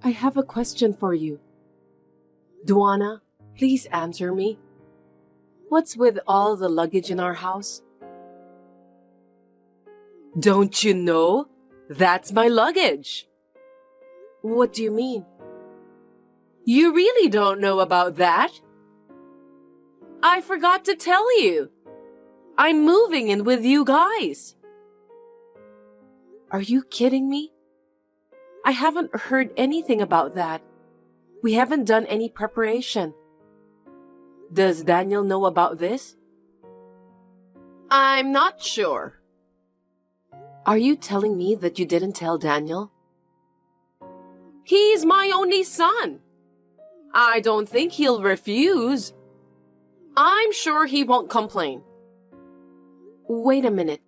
I have a question for you. Duana, please answer me. What's with all the luggage in our house? Don't you know? That's my luggage. What do you mean? You really don't know about that? I forgot to tell you. I'm moving in with you guys. Are you kidding me? I haven't heard anything about that. We haven't done any preparation. Does Daniel know about this? I'm not sure. Are you telling me that you didn't tell Daniel? He's my only son. I don't think he'll refuse. I'm sure he won't complain. Wait a minute.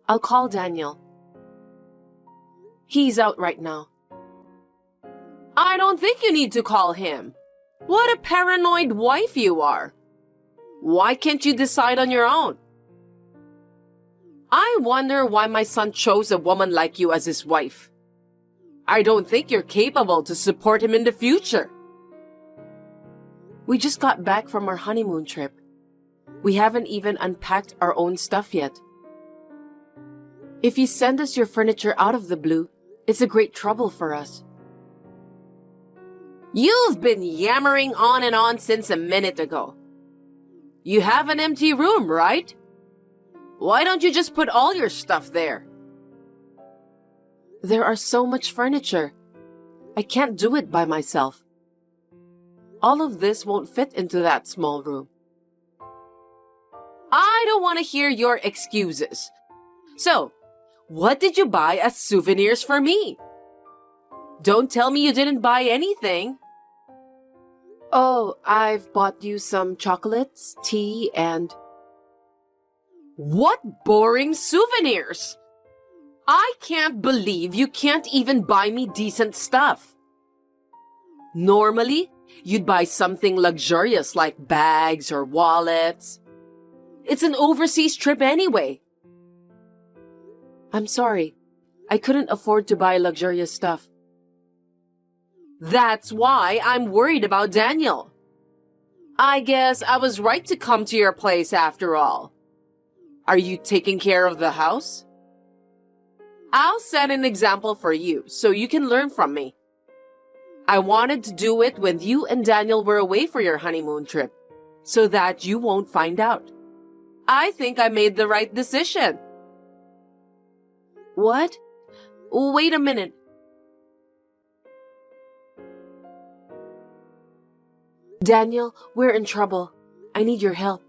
I'll call Daniel. He's out right now. I don't think you need to call him. What a paranoid wife you are. Why can't you decide on your own? I wonder why my son chose a woman like you as his wife. I don't think you're capable to support him in the future. We just got back from our honeymoon trip. We haven't even unpacked our own stuff yet. If you send us your furniture out of the blue, it's a great trouble for us. You've been yammering on and on since a minute ago. You have an empty room, right? Why don't you just put all your stuff there? There are so much furniture. I can't do it by myself. All of this won't fit into that small room. I don't want to hear your excuses. So, what did you buy as souvenirs for me? Don't tell me you didn't buy anything. Oh, I've bought you some chocolates, tea, and... What boring souvenirs! I can't believe you can't even buy me decent stuff. Normally, you'd buy something luxurious like bags or wallets. It's an overseas trip anyway. I'm sorry. I couldn't afford to buy luxurious stuff. That's why I'm worried about Daniel. I guess I was right to come to your place after all. Are you taking care of the house? I'll set an example for you so you can learn from me. I wanted to do it when you and Daniel were away for your honeymoon trip, so that you won't find out. I think I made the right decision. What? Wait a minute. Daniel, we're in trouble. I need your help.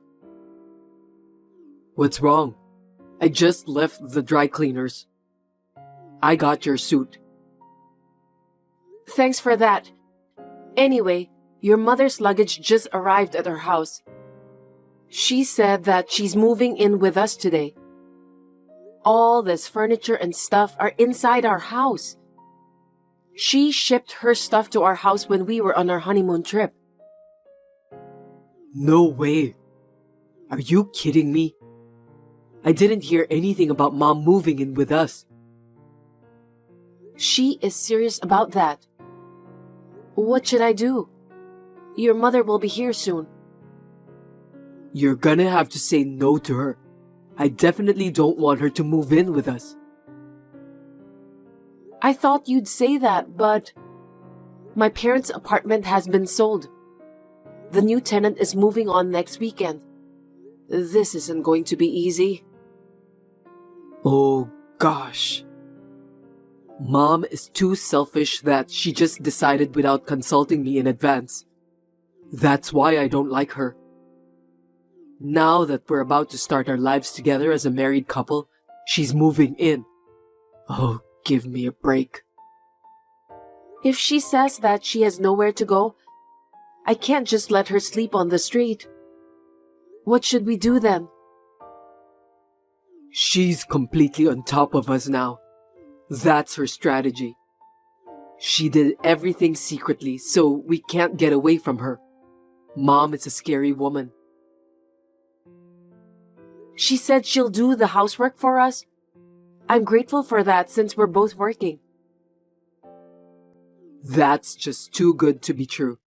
What's wrong? I just left the dry cleaners. I got your suit. Thanks for that. Anyway, your mother's luggage just arrived at our house. She said that she's moving in with us today. All this furniture and stuff are inside our house. She shipped her stuff to our house when we were on our honeymoon trip. No way. Are you kidding me? I didn't hear anything about Mom moving in with us. She is serious about that. What should I do? Your mother will be here soon. You're gonna have to say no to her. I definitely don't want her to move in with us. I thought you'd say that, but... My parents' apartment has been sold. The new tenant is moving on next weekend. This isn't going to be easy. Oh, gosh. Mom is too selfish that she just decided without consulting me in advance. That's why I don't like her. Now that we're about to start our lives together as a married couple, she's moving in. Oh, give me a break. If she says that she has nowhere to go, I can't just let her sleep on the street. What should we do then? She's completely on top of us now. That's her strategy. She did everything secretly, so we can't get away from her. Mom is a scary woman. She said she'll do the housework for us. I'm grateful for that since we're both working. That's just too good to be true.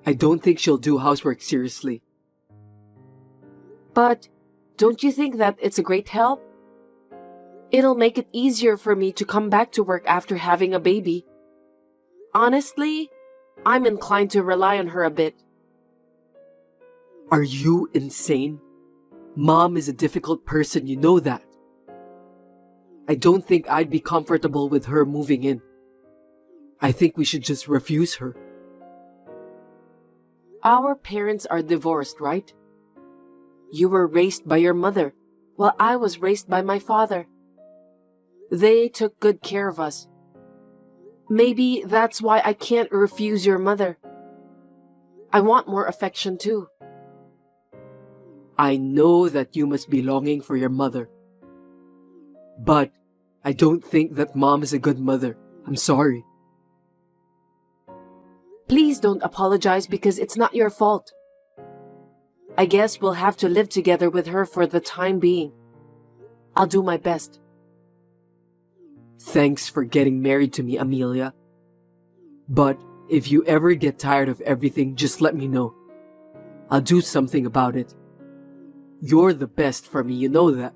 I don't think she'll do housework seriously. But don't you think that it's a great help? It'll make it easier for me to come back to work after having a baby. Honestly, I'm inclined to rely on her a bit. Are you insane? Mom is a difficult person, you know that. I don't think I'd be comfortable with her moving in. I think we should just refuse her. Our parents are divorced, right? You were raised by your mother, while I was raised by my father. They took good care of us. Maybe that's why I can't refuse your mother. I want more affection too. I know that you must be longing for your mother. But I don't think that Mom is a good mother. I'm sorry. Please don't apologize because it's not your fault. I guess we'll have to live together with her for the time being. I'll do my best. Thanks for getting married to me, Amelia. But if you ever get tired of everything, just let me know. I'll do something about it. You're the best for me, you know that.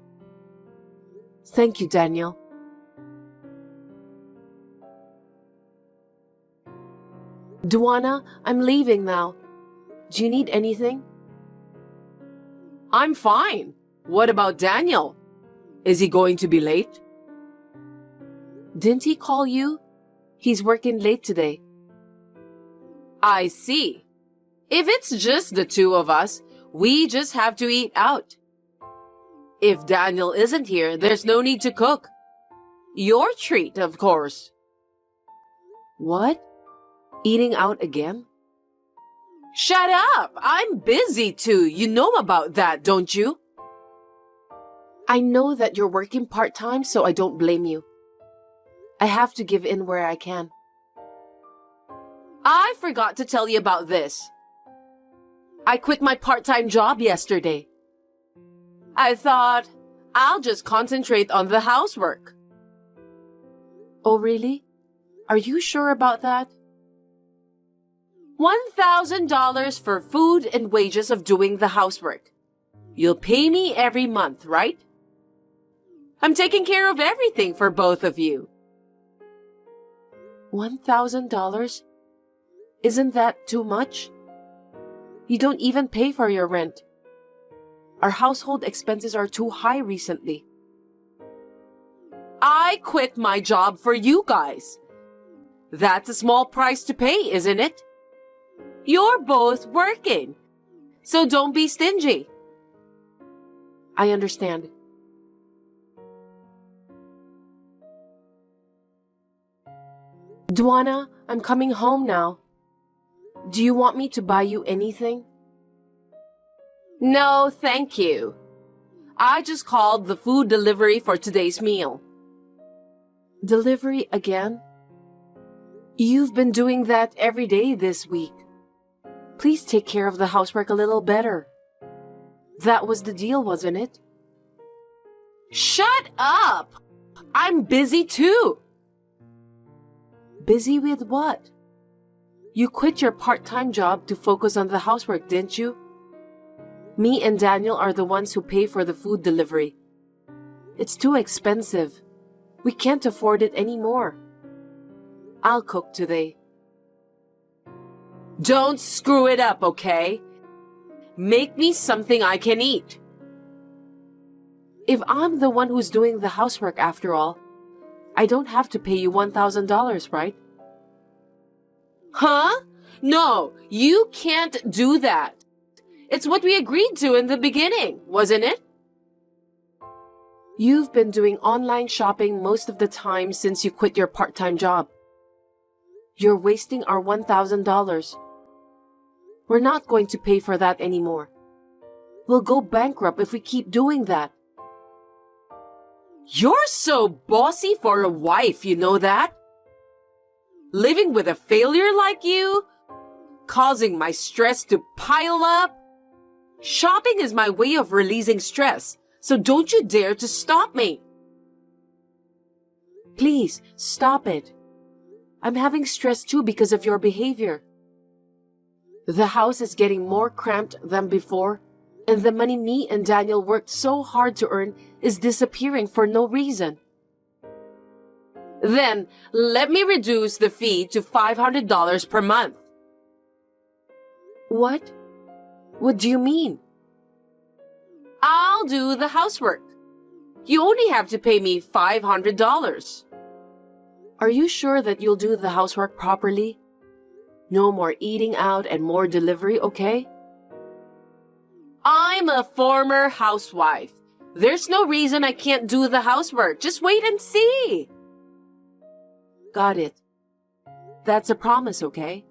Thank you, Daniel. Duana, I'm leaving now. Do you need anything? I'm fine. What about Daniel? Is he going to be late? Didn't he call you? He's working late today. I see. If it's just the two of us, we just have to eat out. If Daniel isn't here, there's no need to cook. Your treat, of course. What? Eating out again? Shut up! I'm busy too. You know about that, don't you? I know that you're working part-time, so I don't blame you. I have to give in where I can. I forgot to tell you about this. I quit my part-time job yesterday. I thought, I'll just concentrate on the housework. Oh, really? Are you sure about that? $1,000 for food and wages of doing the housework. You'll pay me every month, right? I'm taking care of everything for both of you. $1,000? Isn't that too much? You don't even pay for your rent. Our household expenses are too high recently. I quit my job for you guys. That's a small price to pay, isn't it? You're both working, so don't be stingy. I understand. Duana, I'm coming home now. Do you want me to buy you anything? No, thank you. I just called the food delivery for today's meal. Delivery again? You've been doing that every day this week. Please take care of the housework a little better. That was the deal, wasn't it? Shut up! I'm busy too. Busy with what? You quit your part-time job to focus on the housework, didn't you? Me and Daniel are the ones who pay for the food delivery. It's too expensive. We can't afford it anymore. I'll cook today. Don't screw it up, okay? Make me something I can eat. If I'm the one who's doing the housework after all, I don't have to pay you $1,000, right? Huh? No, you can't do that. It's what we agreed to in the beginning, wasn't it? You've been doing online shopping most of the time since you quit your part-time job. You're wasting our $1,000. We're not going to pay for that anymore. We'll go bankrupt if we keep doing that. You're so bossy for a wife, you know that? Living with a failure like you, causing my stress to pile up. Shopping is my way of releasing stress, so don't you dare to stop me. Please, stop it. I'm having stress too because of your behavior. The house is getting more cramped than before, and the money me and Daniel worked so hard to earn is disappearing for no reason. Then, let me reduce the fee to $500 per month. What? What do you mean? I'll do the housework. You only have to pay me $500. Are you sure that you'll do the housework properly? No more eating out and more delivery, okay? I'm a former housewife. There's no reason I can't do the housework. Just wait and see. Got it. That's a promise, okay?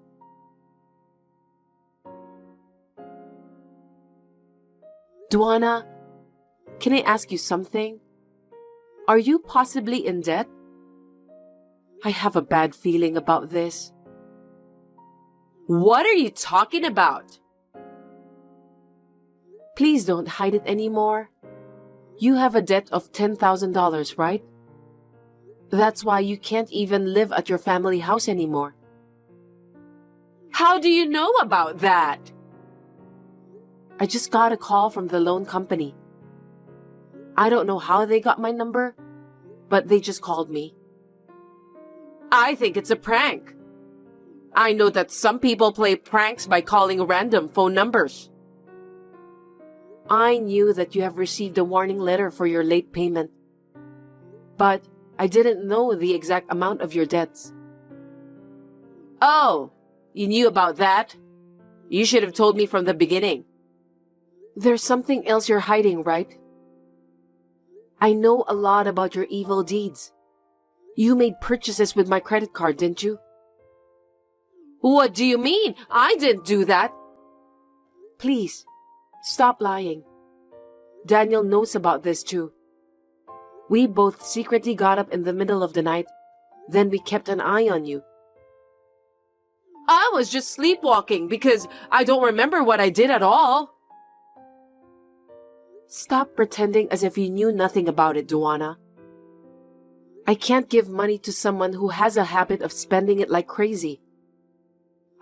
Duana, can I ask you something? Are you possibly in debt? I have a bad feeling about this. What are you talking about? Please don't hide it anymore. You have a debt of $10,000, right? That's why you can't even live at your family house anymore. How do you know about that? I just got a call from the loan company. I don't know how they got my number, but they just called me. I think it's a prank. I know that some people play pranks by calling random phone numbers. I knew that you have received a warning letter for your late payment, but I didn't know the exact amount of your debts. Oh, you knew about that? You should have told me from the beginning. There's something else you're hiding, right? I know a lot about your evil deeds. You made purchases with my credit card, didn't you? What do you mean? I didn't do that. Please, stop lying. Daniel knows about this too. We both secretly got up in the middle of the night. Then we kept an eye on you. I was just sleepwalking because I don't remember what I did at all. Stop pretending as if you knew nothing about it, Duana. I can't give money to someone who has a habit of spending it like crazy.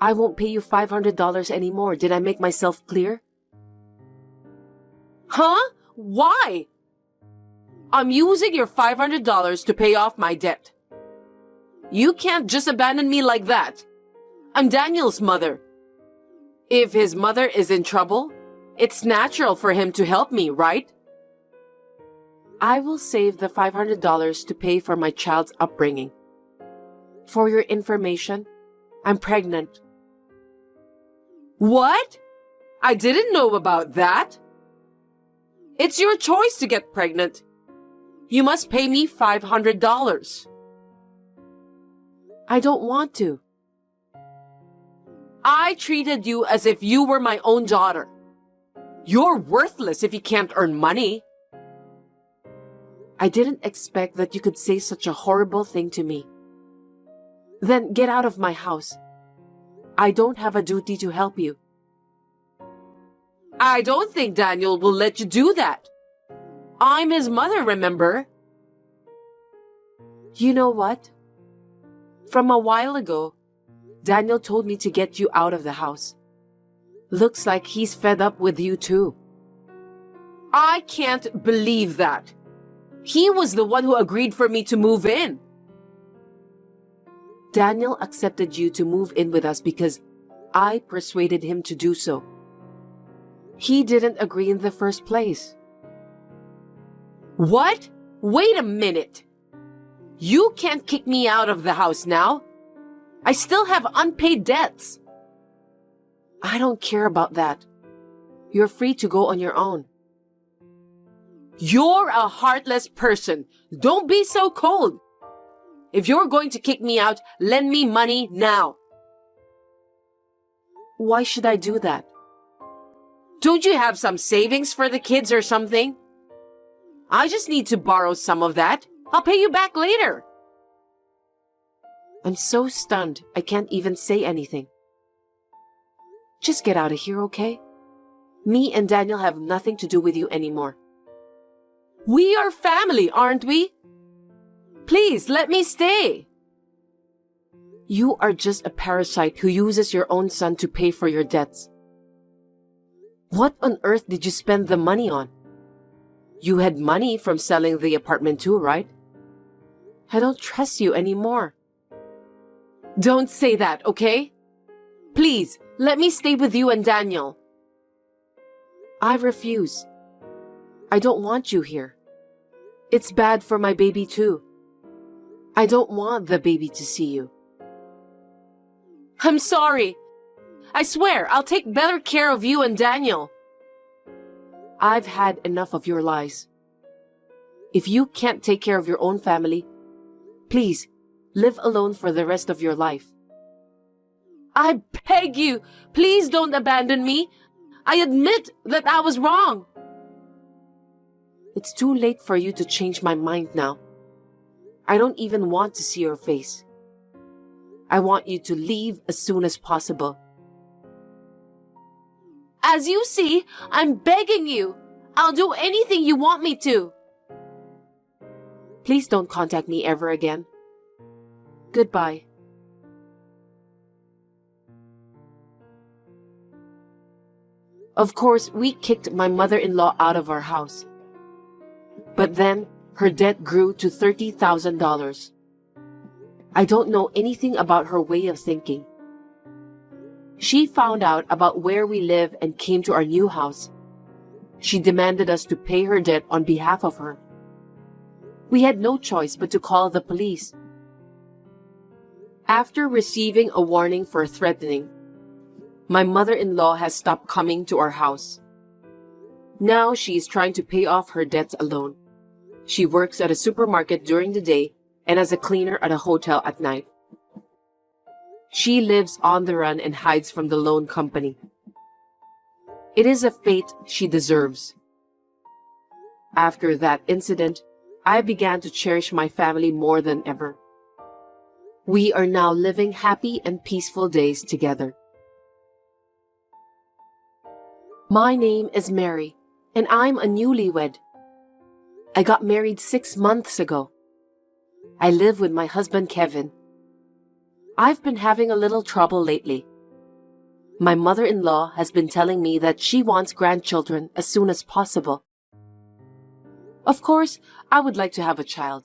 I won't pay you $500 anymore. Did I make myself clear? Huh? Why? I'm using your $500 to pay off my debt. You can't just abandon me like that. I'm Daniel's mother. If his mother is in trouble, it's natural for him to help me, right? I will save the $500 to pay for my child's upbringing. For your information, I'm pregnant. What? I didn't know about that. It's your choice to get pregnant. You must pay me $500. I don't want to. I treated you as if you were my own daughter. You're worthless if you can't earn money. I didn't expect that you could say such a horrible thing to me. Then get out of my house. I don't have a duty to help you. I don't think Daniel will let you do that. I'm his mother, remember? You know what? From a while ago, Daniel told me to get you out of the house. Looks like he's fed up with you too. I can't believe that. He was the one who agreed for me to move in. Daniel accepted you to move in with us because I persuaded him to do so. He didn't agree in the first place. What? Wait a minute. You can't kick me out of the house now. I still have unpaid debts. I don't care about that. You're free to go on your own. You're a heartless person. Don't be so cold. If you're going to kick me out, lend me money now. Why should I do that? Don't you have some savings for the kids or something? I just need to borrow some of that. I'll pay you back later. I'm so stunned, I can't even say anything. Just get out of here, okay? Me and Daniel have nothing to do with you anymore. We are family, aren't we? Please, let me stay. You are just a parasite who uses your own son to pay for your debts. What on earth did you spend the money on? You had money from selling the apartment too, right? I don't trust you anymore. Don't say that, okay? Please, let me stay with you and Daniel. I refuse. I don't want you here. It's bad for my baby too. I don't want the baby to see you. I'm sorry. I swear, I'll take better care of you and Daniel. I've had enough of your lies. If you can't take care of your own family, please, live alone for the rest of your life. I beg you, please don't abandon me. I admit that I was wrong. It's too late for you to change my mind now. I don't even want to see your face. I want you to leave as soon as possible. As you see, I'm begging you. I'll do anything you want me to. Please don't contact me ever again. Goodbye. Of course, we kicked my mother-in-law out of our house. But then, her debt grew to $30,000. I don't know anything about her way of thinking. She found out about where we live and came to our new house. She demanded us to pay her debt on behalf of her. We had no choice but to call the police. After receiving a warning for threatening, my mother-in-law has stopped coming to our house. Now she is trying to pay off her debts alone. She works at a supermarket during the day and as a cleaner at a hotel at night. She lives on the run and hides from the loan company. It is a fate she deserves. After that incident, I began to cherish my family more than ever. We are now living happy and peaceful days together. My name is Mary, and I'm a newlywed. I got married 6 months ago. I live with my husband, Kevin. I've been having a little trouble lately. My mother-in-law has been telling me that she wants grandchildren as soon as possible. Of course, I would like to have a child,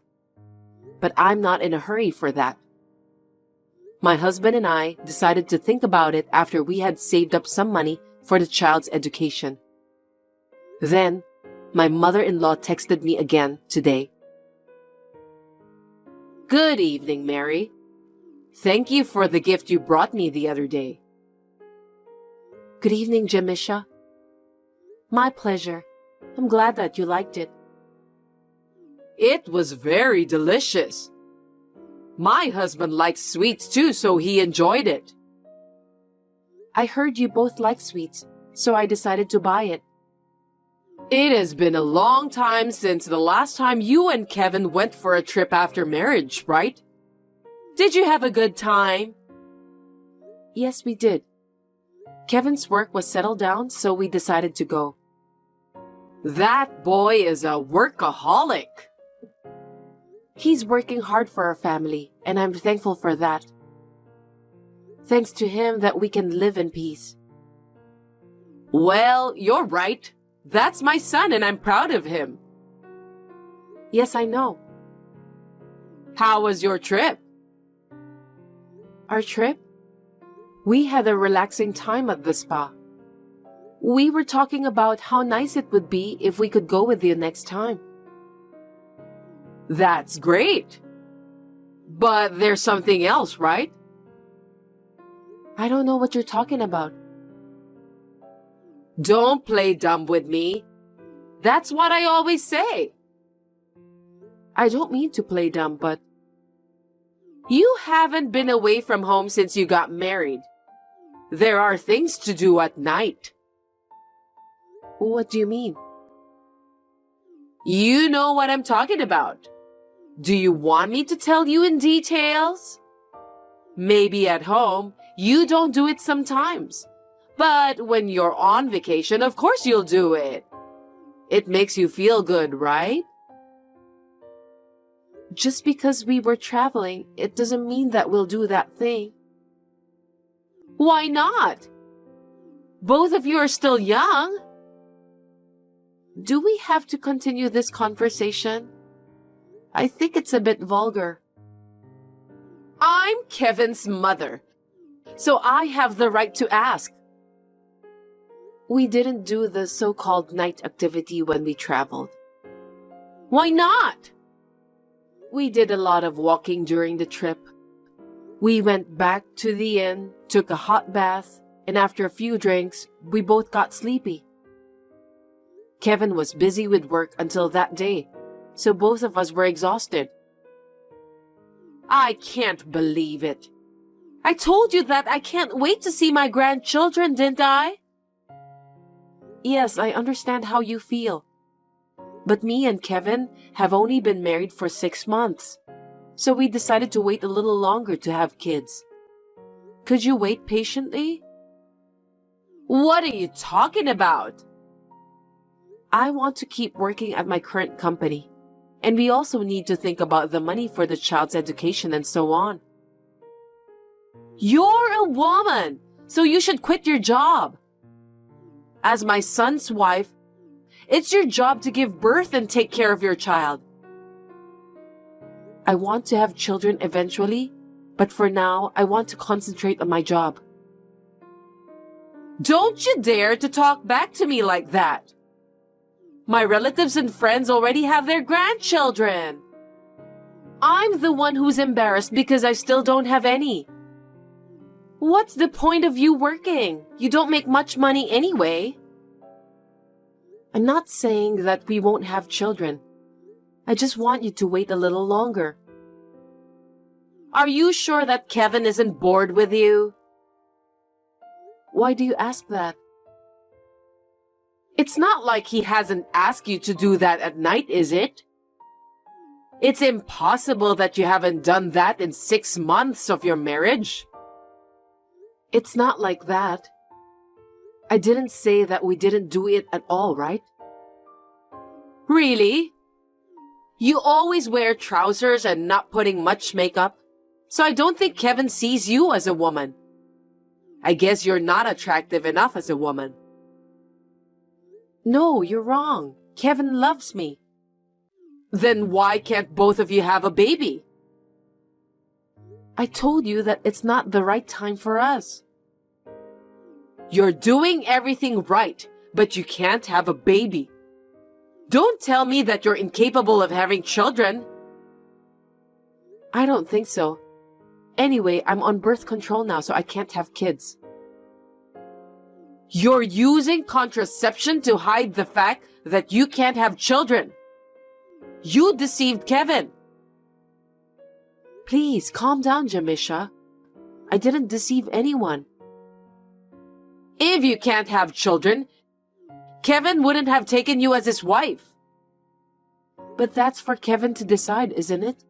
but I'm not in a hurry for that. My husband and I decided to think about it after we had saved up some money for the child's education. Then, my mother-in-law texted me again today. Good evening, Mary. Thank you for the gift you brought me the other day. Good evening, Jamisha. My pleasure. I'm glad that you liked it. It was very delicious. My husband likes sweets too, so he enjoyed it. I heard you both like sweets, so I decided to buy it. It has been a long time since the last time you and Kevin went for a trip after marriage, right? Did you have a good time? Yes, we did. Kevin's work was settled down, so we decided to go. That boy is a workaholic. He's working hard for our family, and I'm thankful for that. Thanks to him that we can live in peace. Well, you're right. That's my son, and I'm proud of him. Yes, I know. How was your trip? Our trip? We had a relaxing time at the spa. We were talking about how nice it would be if we could go with you next time. That's great. But there's something else, right? I don't know what you're talking about. Don't play dumb with me. That's what I always say. I don't mean to play dumb, but... You haven't been away from home since you got married. There are things to do at night. What do you mean? You know what I'm talking about. Do you want me to tell you in details? Maybe at home, you don't do it sometimes. But when you're on vacation, of course you'll do it. It makes you feel good, right? just because we were traveling, it doesn't mean that we'll do that thing. Why not? Both of you are still young. Do we have to continue this conversation? I think it's a bit vulgar. I'm Kevin's mother, so I have the right to ask. We didn't do the so-called night activity when we traveled. Why not? We did a lot of walking during the trip. We went back to the inn, took a hot bath, and after a few drinks, we both got sleepy. Kevin was busy with work until that day, so both of us were exhausted. I can't believe it. I told you that I can't wait to see my grandchildren, didn't I? Yes, I understand how you feel. But me and Kevin have only been married for 6 months, so we decided to wait a little longer to have kids. Could you wait patiently? What are you talking about? I want to keep working at my current company, and we also need to think about the money for the child's education and so on. You're a woman, so you should quit your job. As my son's wife, it's your job to give birth and take care of your child. I want to have children eventually, but for now, I want to concentrate on my job. Don't you dare to talk back to me like that. My relatives and friends already have their grandchildren. I'm the one who's embarrassed because I still don't have any. What's the point of you working? You don't make much money anyway. I'm not saying that we won't have children. I just want you to wait a little longer. Are you sure that Kevin isn't bored with you? Why do you ask that? It's not like he hasn't asked you to do that at night, is it? It's impossible that you haven't done that in 6 months of your marriage. It's not like that. I didn't say that we didn't do it at all, right? Really? You always wear trousers and not putting much makeup, so I don't think Kevin sees you as a woman. I guess you're not attractive enough as a woman. No, you're wrong. Kevin loves me. Then why can't both of you have a baby? I told you that it's not the right time for us. You're doing everything right, but you can't have a baby. Don't tell me that you're incapable of having children. I don't think so. Anyway, I'm on birth control now, so I can't have kids. You're using contraception to hide the fact that you can't have children. You deceived Kevin. Please, calm down, Jamisha. I didn't deceive anyone. If you can't have children, Kevin wouldn't have taken you as his wife. But that's for Kevin to decide, isn't it?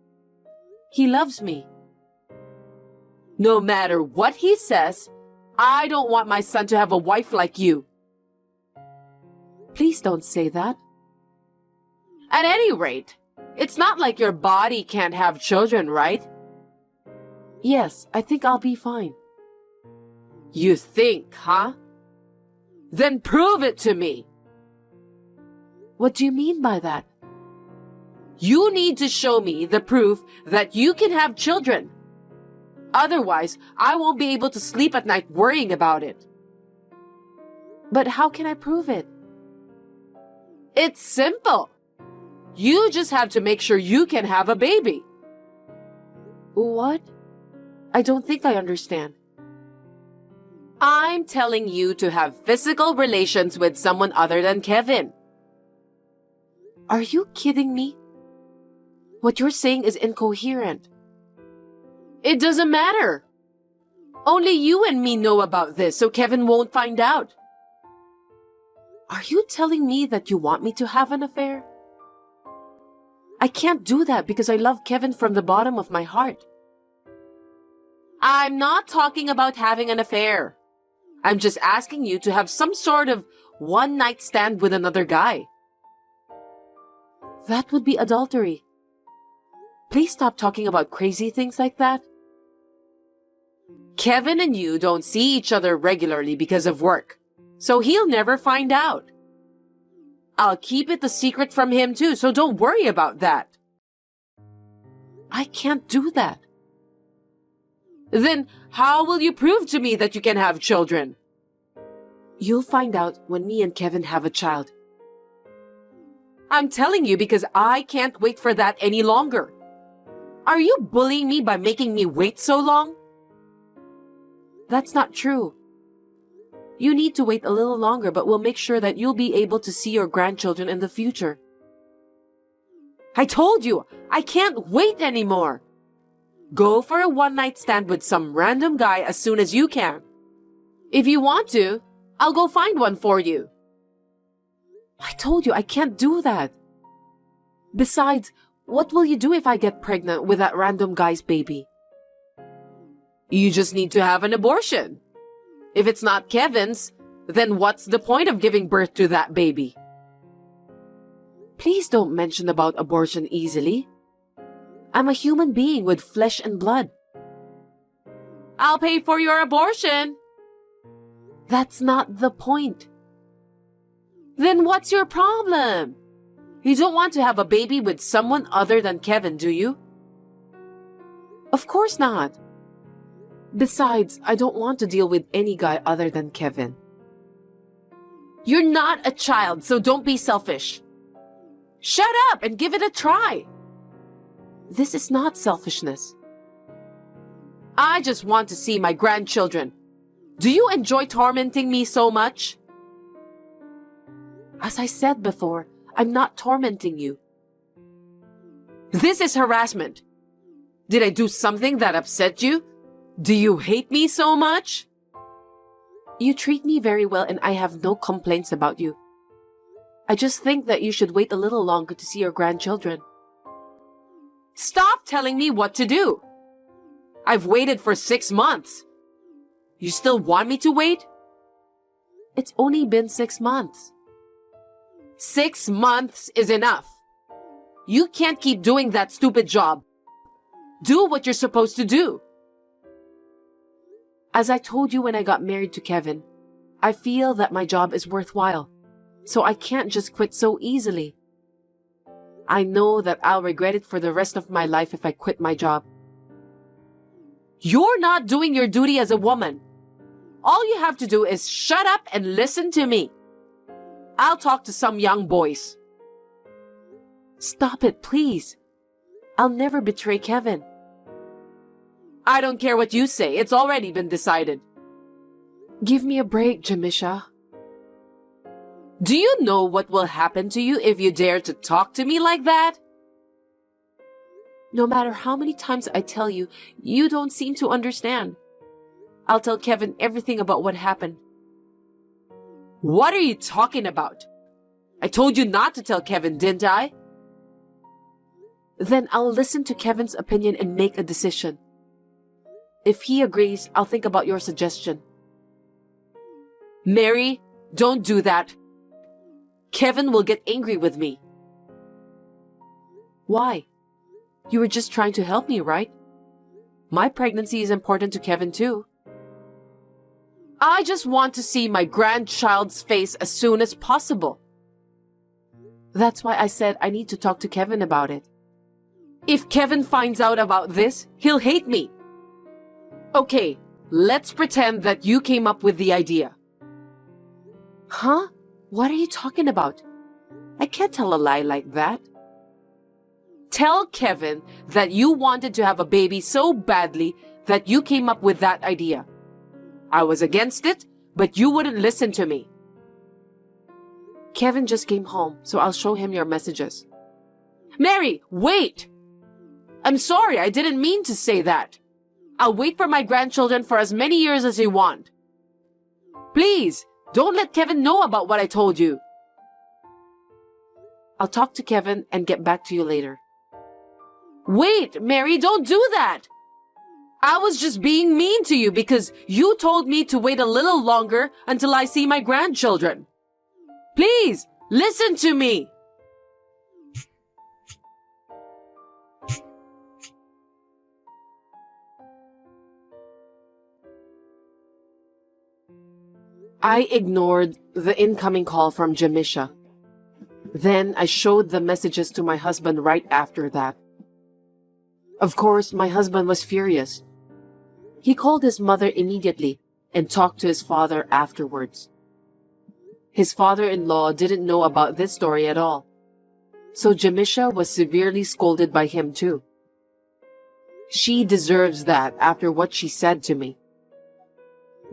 He loves me. No matter what he says, I don't want my son to have a wife like you. Please don't say that. At any rate, it's not like your body can't have children, right? Yes, I think I'll be fine. You think, huh? Then prove it to me. What do you mean by that? You need to show me the proof that you can have children. Otherwise, I won't be able to sleep at night worrying about it. But how can I prove it? It's simple. You just have to make sure you can have a baby. What? I don't think I understand. I'm telling you to have physical relations with someone other than Kevin. Are you kidding me? What you're saying is incoherent. It doesn't matter. Only you and me know about this, so Kevin won't find out. Are you telling me that you want me to have an affair? I can't do that because I love Kevin from the bottom of my heart. I'm not talking about having an affair. I'm just asking you to have some sort of one-night stand with another guy. That would be adultery. Please stop talking about crazy things like that. Kevin and you don't see each other regularly because of work, so he'll never find out. I'll keep it a secret from him too, so don't worry about that. I can't do that. Then how will you prove to me that you can have children? You'll find out when me and Kevin have a child. I'm telling you because I can't wait for that any longer. Are you bullying me by making me wait so long? That's not true. You need to wait a little longer, but we'll make sure that you'll be able to see your grandchildren in the future. I told you, I can't wait anymore. Go for a one-night stand with some random guy as soon as you can. If you want to, I'll go find one for you. I told you I can't do that. Besides, what will you do if I get pregnant with that random guy's baby? You just need to have an abortion. If it's not Kevin's, then what's the point of giving birth to that baby? Please don't mention about abortion easily. I'm a human being with flesh and blood. I'll pay for your abortion. That's not the point. Then what's your problem? You don't want to have a baby with someone other than Kevin, do you? Of course not. Besides, I don't want to deal with any guy other than Kevin. You're not a child, so don't be selfish. Shut up and give it a try. This is not selfishness. I just want to see my grandchildren. Do you enjoy tormenting me so much? As I said before, I'm not tormenting you. This is harassment. Did I do something that upset you? Do you hate me so much? You treat me very well and I have no complaints about you. I just think that you should wait a little longer to see your grandchildren. Stop telling me what to do. I've waited for 6 months. You still want me to wait? It's only been 6 months. 6 months is enough. You can't keep doing that stupid job. Do what you're supposed to do. As I told you when I got married to Kevin, I feel that my job is worthwhile, so I can't just quit so easily. I know that I'll regret it for the rest of my life if I quit my job. You're not doing your duty as a woman. All you have to do is shut up and listen to me. I'll talk to some young boys. Stop it, please. I'll never betray Kevin. I don't care what you say. It's already been decided. Give me a break, Jamisha. Do you know what will happen to you if you dare to talk to me like that? No matter how many times I tell you, you don't seem to understand. I'll tell Kevin everything about what happened. What are you talking about? I told you not to tell Kevin, didn't I? Then I'll listen to Kevin's opinion and make a decision. If he agrees, I'll think about your suggestion. Mary, don't do that. Kevin will get angry with me. Why? You were just trying to help me, right? My pregnancy is important to Kevin too. I just want to see my grandchild's face as soon as possible. That's why I said I need to talk to Kevin about it. If Kevin finds out about this, he'll hate me. Okay, let's pretend that you came up with the idea. Huh? What are you talking about? I can't tell a lie like that. Tell Kevin that you wanted to have a baby so badly that you came up with that idea. I was against it, but you wouldn't listen to me. Kevin just came home, so I'll show him your messages. Mary, wait! I'm sorry, I didn't mean to say that. I'll wait for my grandchildren for as many years as you want. Please, don't let Kevin know about what I told you. I'll talk to Kevin and get back to you later. Wait, Mary, don't do that! I was just being mean to you because you told me to wait a little longer until I see my grandchildren. Please, listen to me! I ignored the incoming call from Jamisha. Then I showed the messages to my husband right after that. Of course, my husband was furious. He called his mother immediately and talked to his father afterwards. His father-in-law didn't know about this story at all, so Jamisha was severely scolded by him too. She deserves that after what she said to me.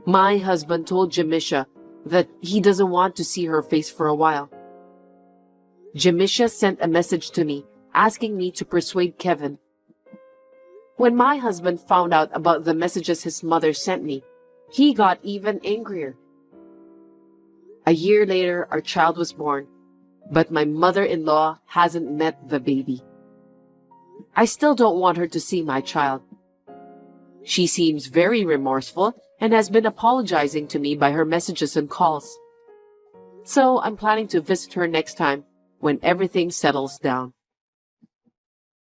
My husband told Jamisha that he doesn't want to see her face for a while. Jamisha sent a message to me asking me to persuade Kevin. When my husband found out about the messages his mother sent me, he got even angrier. A year later, our child was born, but my mother-in-law hasn't met the baby. I still don't want her to see my child. She seems very remorseful and has been apologizing to me by her messages and calls. So I'm planning to visit her next time when everything settles down.